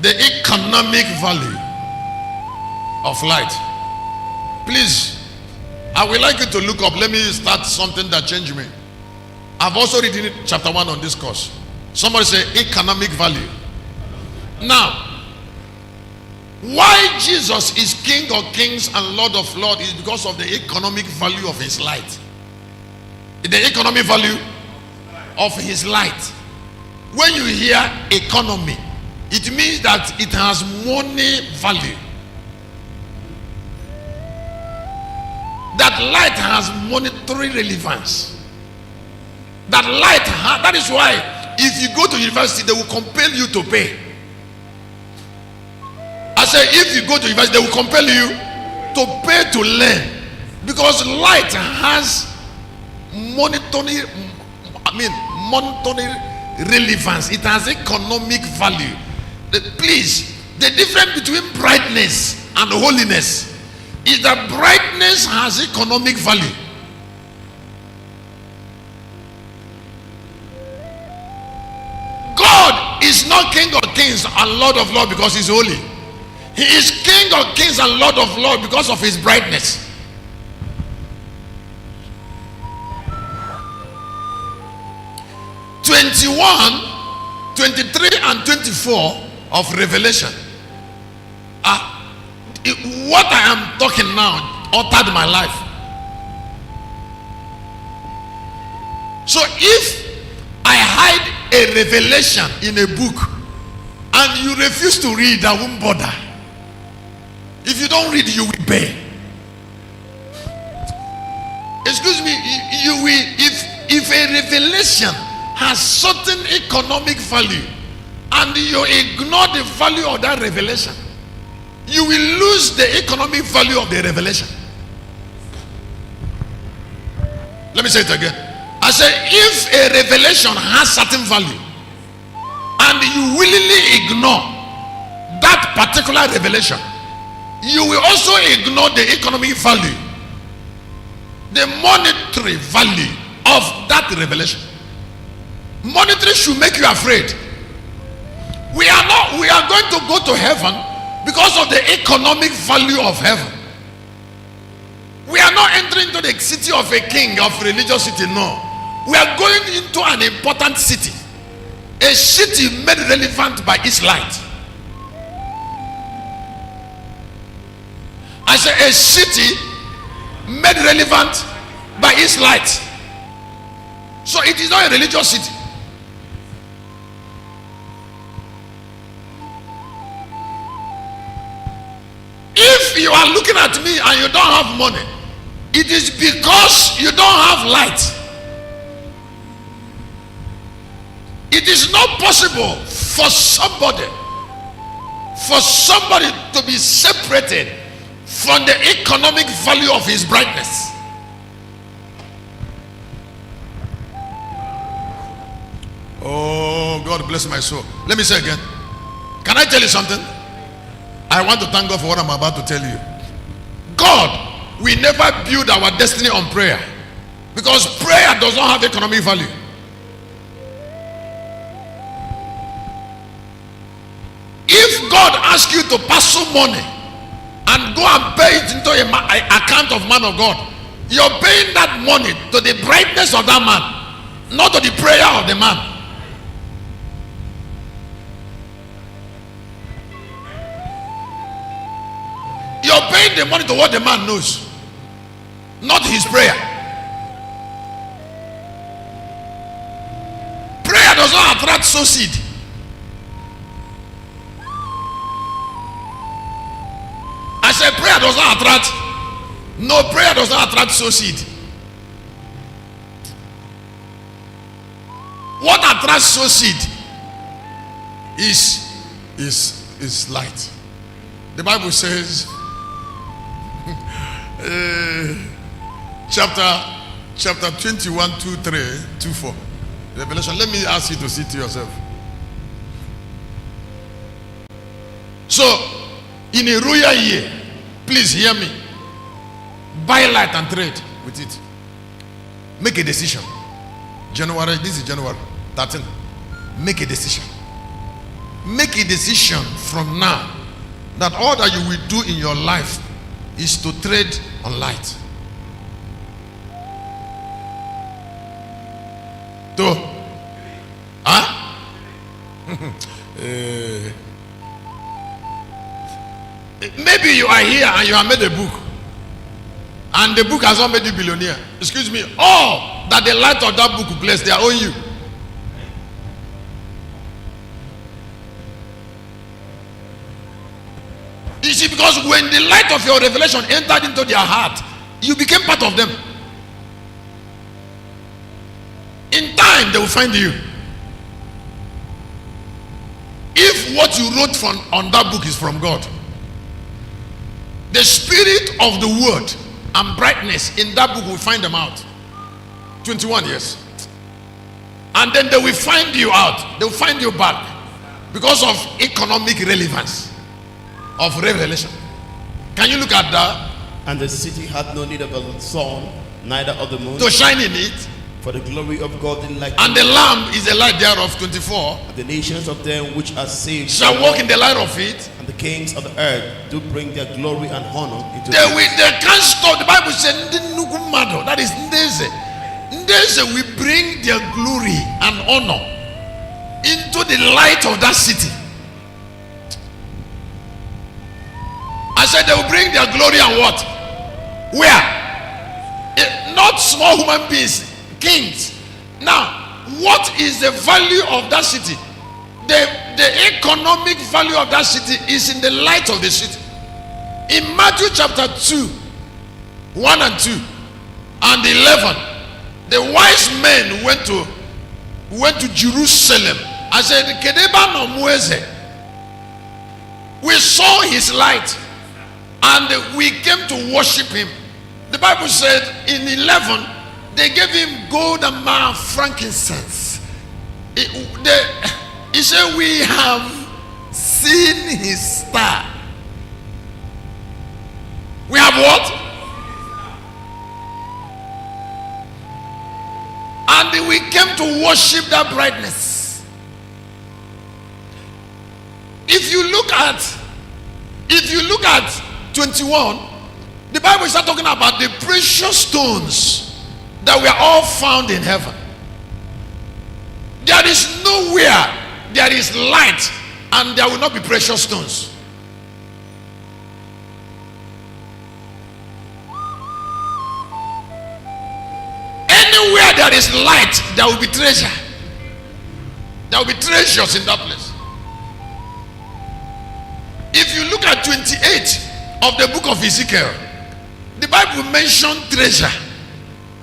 The economic value of light. Please, I would like you to look up. Let me start something that changed me. I've also written chapter 1 on this course. Somebody say economic value. Now, why Jesus is King of Kings and Lord of Lords is because of the economic value of his light. The economic value of his light. When you hear economy, it means that it has money value. That light has monetary relevance. That is why if you go to university, they will compel you to pay. I say if you go to university, they will compel you to pay to learn, because light has monetary relevance. It has economic value. Please, the difference between brightness and holiness is that brightness has economic value. God is not King of Kings and Lord of Lords because he's holy. He is King of Kings and Lord of Lords because of his brightness. (21, 23, and 24 of Revelation). What I am talking now altered my life. So if I hide a revelation in a book and you refuse to read, I won't bother. If you don't read, you will pay. Excuse me, you will, if a revelation has certain economic value and you ignore the value of that revelation, you will lose the economic value of the revelation. Let me say it again. I say if a revelation has certain value and you willingly ignore that particular revelation, you will also ignore the economic value, the monetary value of that revelation. Monetary should make you afraid. We are going to go to heaven because of the economic value of heaven. We are not entering into the city of a king, of religious city. No, we are going into an important city, a city made relevant by its light. I say a city made relevant by its light. So it is not a religious city. If you are looking at me and you don't have money, it is because you don't have light. It is not possible for somebody to be separated from the economic value of his brightness. Oh, God bless my soul. Let me say again. Can I tell you something? I want to thank God for what I'm about to tell you. God will never build our destiny on prayer, because prayer does not have economic value. If God asks you to pass some money and go and pay it into an account of man of God, you're paying that money to the brightness of that man, not to the prayer of the man. You're paying the money to what the man knows, not his prayer. Prayer does not attract sow seed. I said prayer does not attract. No, prayer does not attract sow seed. What attracts sow seed is light. The Bible says, chapter 21, 2, 3, 2, 4. Revelation. Let me ask you to see to yourself. So, in a royal year, please hear me. Buy light and trade with it. Make a decision. This is January 13. Make a decision. make a decision from now that all that you will do in your life is to trade on light. Maybe you are here and you have made a book, and the book has not made you billionaire. Excuse me, all that the light of that book will bless, they are owing you. You see, because when the light of your revelation entered into their heart, you became part of them. In time, they will find you. If what you wrote on that book is from God, the spirit of the word and brightness in that book will find them out. 21 years. And then they will find you out. They will find you back because of economic relevance of revelation. Can you look at that? And the city had no need of the sun, neither of the moon, to shine in it. For the glory of God in light. And the Lamb is the light thereof. 24. And the nations of them which are saved shall walk in the light of it. And the kings of the earth do bring their glory and honor into they can't stop. The Bible said that is ndeze. Ndeze will bring their glory and honor into the light of that city. I said they will bring their glory and what? Where? Not small human beings, kings. Now, what is the value of that city? The economic value of that city is in the light of the city. In Matthew chapter 2, 1 and 2 and 11, the wise men went to Jerusalem. I said, Kedeba no mueze. We saw his light and we came to worship him. The Bible said in 11, they gave him gold and myrrh, frankincense. He said, we have seen his star. We have what? And we came to worship that brightness. If you look at 21, the Bible is not talking about the precious stones that were all found in heaven. There is nowhere there is light and there will not be precious stones. Anywhere there is light, there will be treasure. There will be treasures in that place. If you look at 28 of the book of Ezekiel, the Bible mentions treasure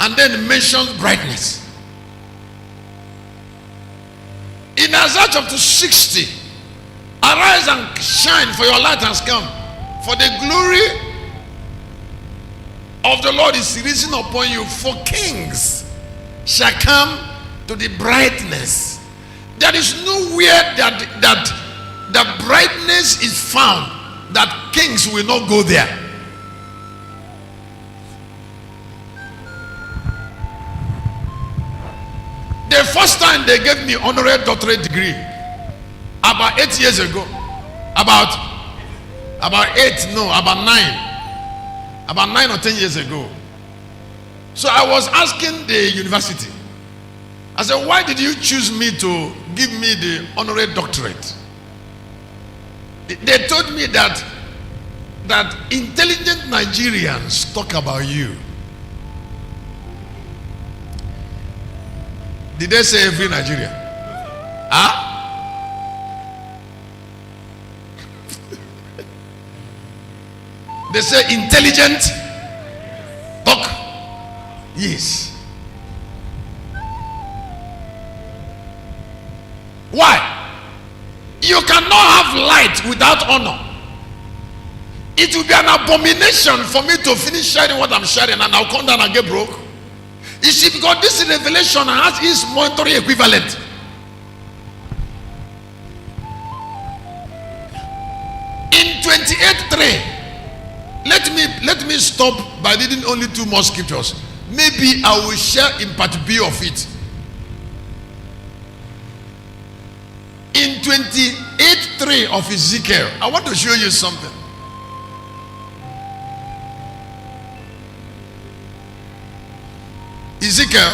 and then mentions brightness. In Isaiah chapter 60, arise and shine, for your light has come, for the glory of the Lord is risen upon you, for kings shall come to the brightness. There is nowhere that brightness is found that kings will not go there. The first time they gave me honorary doctorate degree, about 8 years ago, about 9 or 10 years ago. So I was asking the university, I said, why did you choose me to give me the honorary doctorate? They told me that intelligent Nigerians talk about you. Did they say every Nigerian? Huh? They say intelligent talk. Yes. Why? You cannot have light without honor. It will be an abomination for me to finish sharing what I'm sharing and I'll come down and get broke. You see, because this revelation has its monetary equivalent. In 28:3, let me stop by reading only 2 more scriptures. Maybe I will share in part B of it. In 28 3 of Ezekiel, I want to show you something. Ezekiel,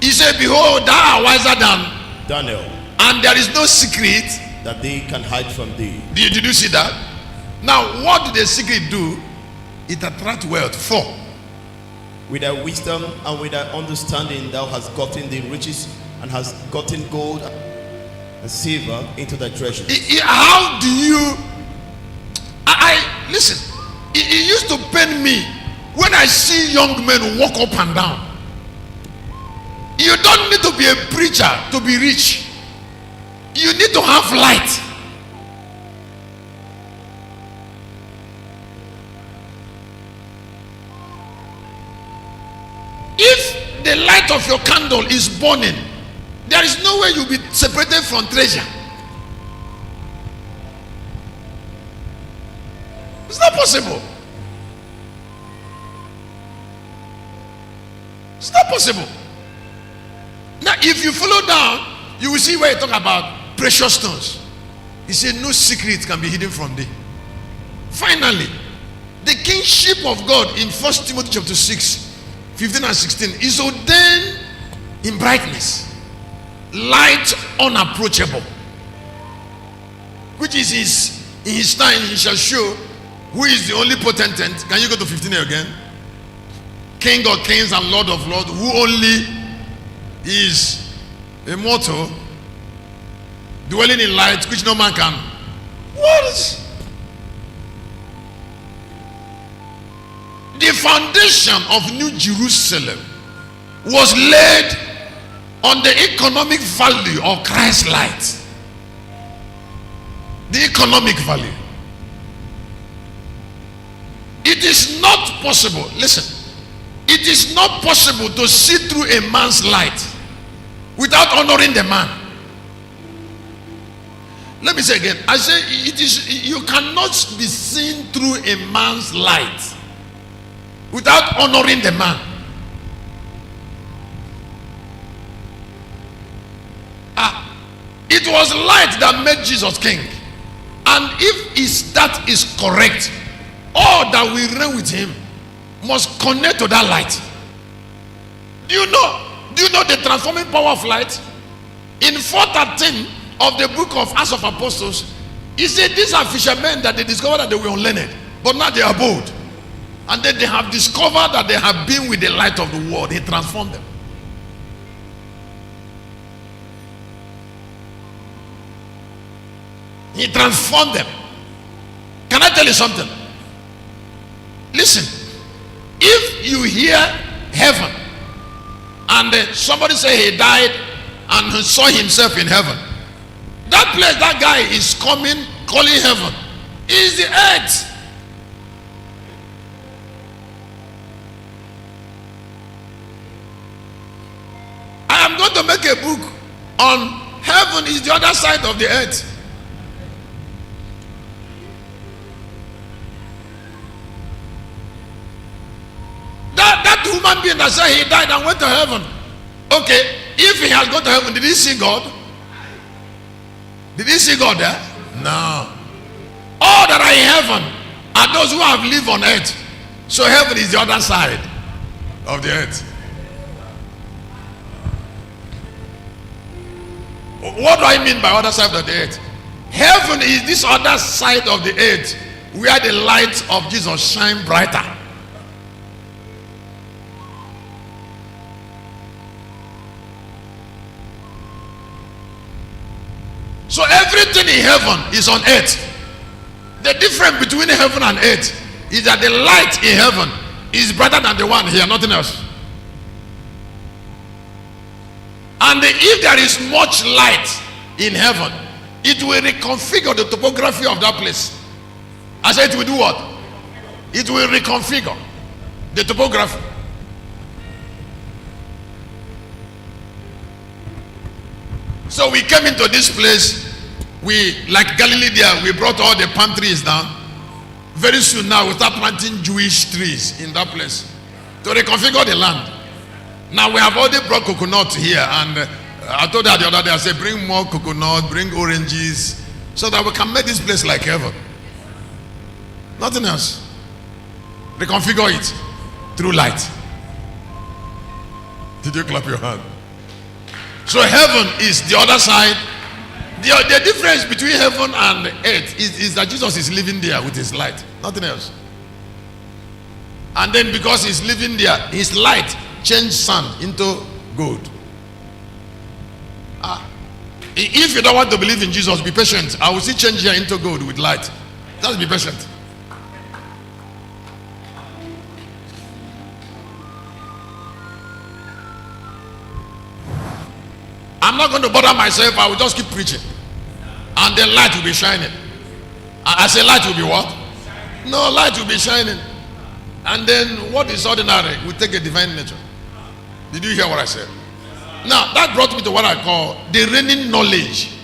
he said, behold, thou art wiser than Daniel, and there is no secret that they can hide from thee. Did you see that? Now, what did the secret do? It attracts wealth. 4. With thy wisdom and with thy understanding thou hast gotten the riches, and hast gotten gold and silver into thy treasures. How do you... listen, it used to pain me when I see young men walk up and down. You don't need to be a preacher to be rich. You need to have light. If the light of your candle is burning, there is no way you'll be separated from treasure. It's not possible. It's not possible. Now, if you follow down, you will see where he talk about precious stones. He said, no secret can be hidden from thee. Finally, the kingship of God in 1 Timothy chapter 6, 15 and 16 is ordained in brightness, light unapproachable, which is in his time he shall show who is the only potentate. Can you go to 15 again? King of kings and Lord of lords, who only is immortal, dwelling in light, which no man can. What? The foundation of New Jerusalem was laid on the economic value of Christ's light. The economic value. It is not possible, listen, it is not possible to see through a man's light without honoring the man. Let me say again, I say you cannot be seen through a man's light without honoring the man. It was light that made Jesus king, and if that is correct, all that we reign with him must connect to that light. Do you know the transforming power of light? In 4:13 of the book of Acts of Apostles, he said these are fishermen that they discovered that they were unlearned, but now they are bold, and then they have discovered that they have been with the light of the world. He transformed them. He transformed them. Can I tell you something? Listen, if you hear heaven and somebody say he died and he saw himself in heaven, that place that guy is coming, calling heaven, is the earth. I am going to make a book on heaven is the other side of the earth. That human being that said he died and went to heaven. Okay, if he has gone to heaven, did he see God? Did he see God there? No. All that are in heaven are those who have lived on earth. So heaven is the other side of the earth. What do I mean by other side of the earth? Heaven is this other side of the earth where the light of Jesus shine brighter. So everything in heaven is on earth. The difference between heaven and earth is that the light in heaven is brighter than the one here, nothing else. And if there is much light in heaven, it will reconfigure the topography of that place. I said it will do what? It will reconfigure the topography. So we came into this place, we, like Galilee there, we brought all the palm trees down. Very soon now we start planting Jewish trees in that place to reconfigure the land. Now we have already brought coconut here, and I told her the other day, I said bring more coconut, bring oranges, so that we can make this place like heaven. Nothing else. Reconfigure it through light. Did you clap your hand? So heaven is the other side. The difference between heaven and earth is that Jesus is living there with his light. Nothing else. And then because he's living there, his light changed sand into gold. If you don't want to believe in Jesus, be patient. I will see change here into gold with light. Just be patient. I'm not going to bother myself. I will just keep preaching. And then light will be shining. I say light will be what? No, light will be shining. And then what is ordinary will take a divine nature. Did you hear what I said? Now, that brought me to what I call the reigning knowledge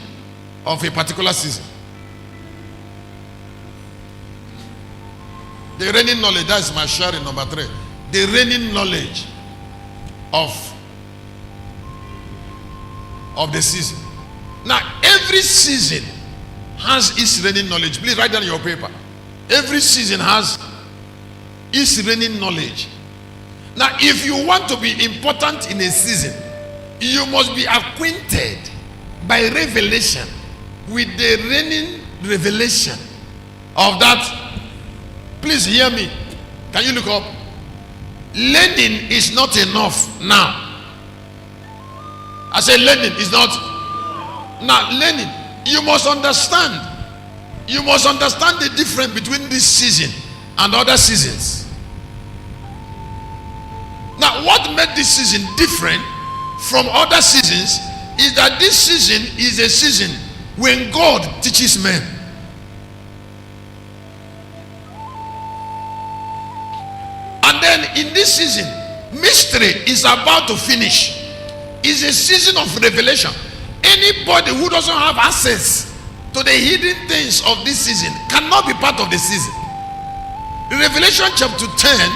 of a particular season. The reigning knowledge, that's my sharing number 3. The reigning knowledge of the season. Now, every season has its reigning knowledge. Please write down your paper. Every season has its reigning knowledge. Now, if you want to be important in a season, you must be acquainted by revelation with the reigning revelation of that. Please hear me. Can you look up? Learning is not enough now. I say learning is not. Now learning, you must understand. You must understand the difference between this season and other seasons. Now what made this season different from other seasons is that this season is a season when God teaches men. And then in this season, mystery is about to finish. It's a season of revelation. Anybody who doesn't have access to the hidden things of this season cannot be part of the season. Revelation chapter 10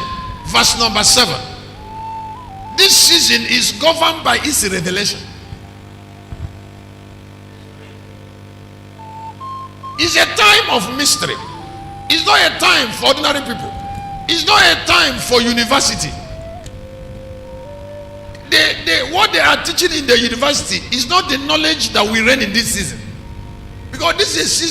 verse number 7. This season is governed by its revelation. It's a time of mystery. It's not a time for ordinary people. It's not a time for university. What they are teaching in the university is not the knowledge that we learn in this season. Because this is a season